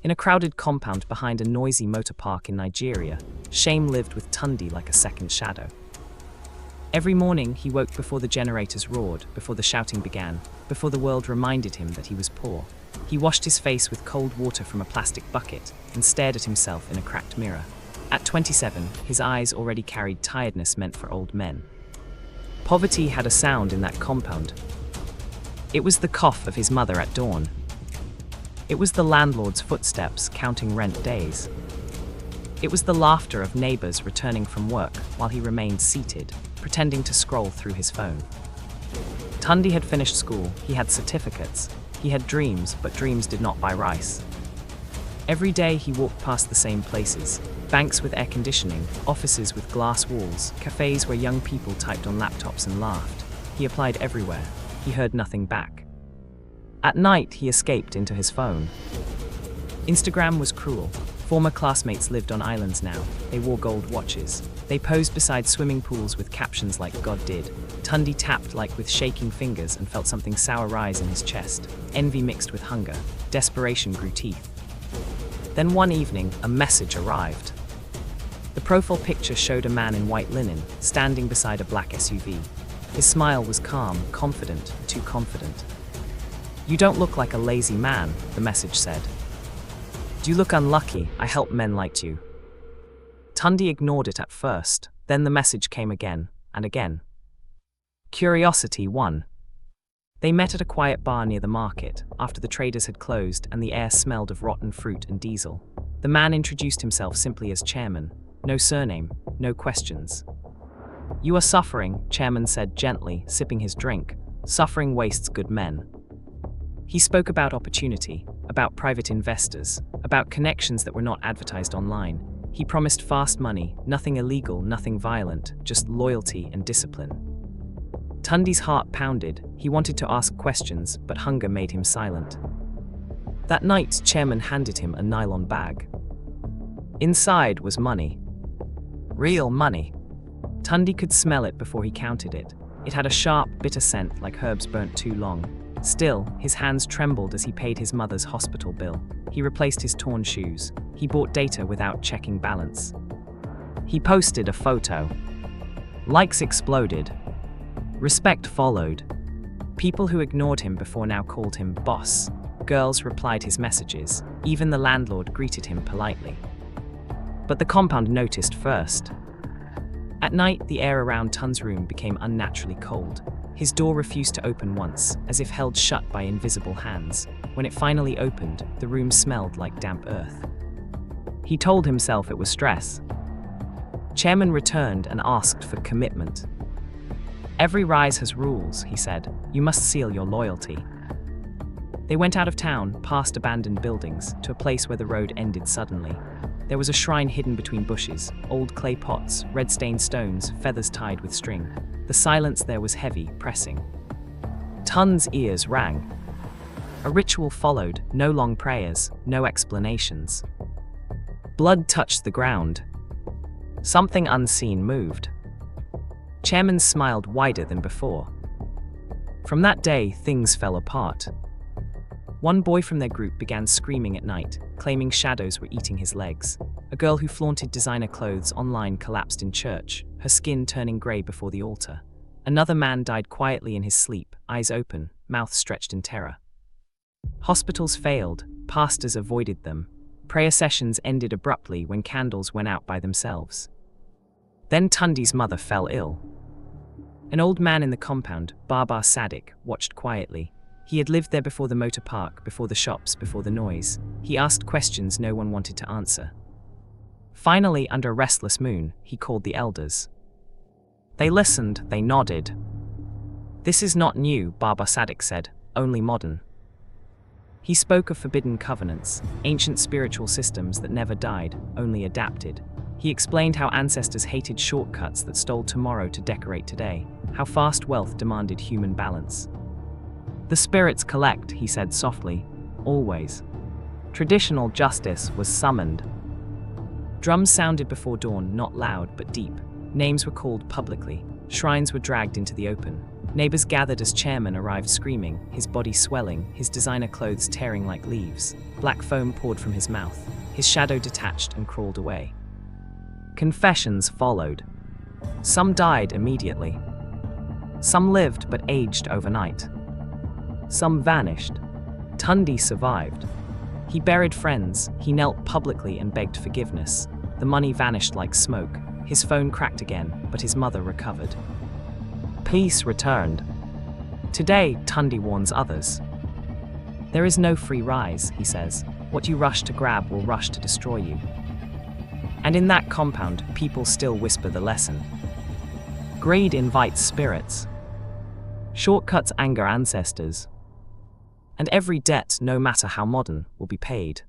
In a crowded compound behind a noisy motor park in Nigeria, shame lived with Tunde like a second shadow. Every morning he woke before the generators roared, before the shouting began, before the world reminded him that he was poor. He washed his face with cold water from a plastic bucket and stared at himself in a cracked mirror. At 27, his eyes already carried tiredness meant for old men. Poverty had a sound in that compound. It was the cough of his mother at dawn. It was the landlord's footsteps counting rent days. It was the laughter of neighbors returning from work while he remained seated, pretending to scroll through his phone. Tunde had finished school, he had certificates, he had dreams, but dreams did not buy rice. Every day he walked past the same places: banks with air conditioning, offices with glass walls, cafes where young people typed on laptops and laughed. He applied everywhere. He heard nothing back. At night, he escaped into his phone. Instagram was cruel. Former classmates lived on islands now. They wore gold watches. They posed beside swimming pools with captions like "God did." Tunde tapped like with shaking fingers and felt something sour rise in his chest. Envy mixed with hunger. Desperation grew teeth. Then one evening, a message arrived. The profile picture showed a man in white linen, standing beside a black SUV. His smile was calm, confident, too confident. "You don't look like a lazy man," the message said. "You look unlucky, I help men like you." Tunde ignored it at first, then the message came again, and again. Curiosity won. They met at a quiet bar near the market, after the traders had closed and the air smelled of rotten fruit and diesel. The man introduced himself simply as chairman. No surname, no questions. "You are suffering," chairman said gently, sipping his drink. "Suffering wastes good men." He spoke about opportunity, about private investors, about connections that were not advertised online. He promised fast money, nothing illegal, nothing violent, just loyalty and discipline. Tunde's heart pounded. He wanted to ask questions, but hunger made him silent. That night, chairman handed him a nylon bag. Inside was money. Real money. Tunde could smell it before he counted it. It had a sharp, bitter scent like herbs burnt too long. Still, his hands trembled as he paid his mother's hospital bill. He replaced his torn shoes. He bought data without checking balance. He posted a photo. Likes exploded. Respect followed. People who ignored him before now called him boss. Girls replied his messages. Even the landlord greeted him politely. But the compound noticed first. At night, the air around Tunde's room became unnaturally cold. His door refused to open once, as if held shut by invisible hands. When it finally opened, the room smelled like damp earth. He told himself it was stress. Chairman returned and asked for commitment. "Every rise has rules," he said. "You must seal your loyalty." They went out of town, past abandoned buildings, to a place where the road ended suddenly. There was a shrine hidden between bushes, old clay pots, red-stained stones, feathers tied with string. The silence there was heavy, pressing. Tunde's ears rang. A ritual followed, no long prayers, no explanations. Blood touched the ground. Something unseen moved. Chairman smiled wider than before. From that day, things fell apart. One boy from their group began screaming at night, claiming shadows were eating his legs. A girl who flaunted designer clothes online collapsed in church, her skin turning grey before the altar. Another man died quietly in his sleep, eyes open, mouth stretched in terror. Hospitals failed, pastors avoided them. Prayer sessions ended abruptly when candles went out by themselves. Then Tunde's mother fell ill. An old man in the compound, Baba Sadiq, watched quietly. He had lived there before the motor park, before the shops, before the noise. He asked questions no one wanted to answer. Finally, under a restless moon, he called the elders. They listened, they nodded. "This is not new," Baba Sadiq said, "only modern." He spoke of forbidden covenants, ancient spiritual systems that never died, only adapted. He explained how ancestors hated shortcuts that stole tomorrow to decorate today, how fast wealth demanded human balance. "The spirits collect," he said softly, "always." Traditional justice was summoned. Drums sounded before dawn, not loud but deep. Names were called publicly. Shrines were dragged into the open. Neighbors gathered as chairman arrived screaming, his body swelling, his designer clothes tearing like leaves. Black foam poured from his mouth. His shadow detached and crawled away. Confessions followed. Some died immediately. Some lived but aged overnight. Some vanished. Tunde survived. He buried friends, he knelt publicly and begged forgiveness. The money vanished like smoke. His phone cracked again, but his mother recovered. Peace returned. Today, Tunde warns others. There is no free rise, he says. What you rush to grab will rush to destroy you. And in that compound, people still whisper the lesson. Greed invites spirits. Shortcuts anger ancestors. And every debt, no matter how modern, will be paid.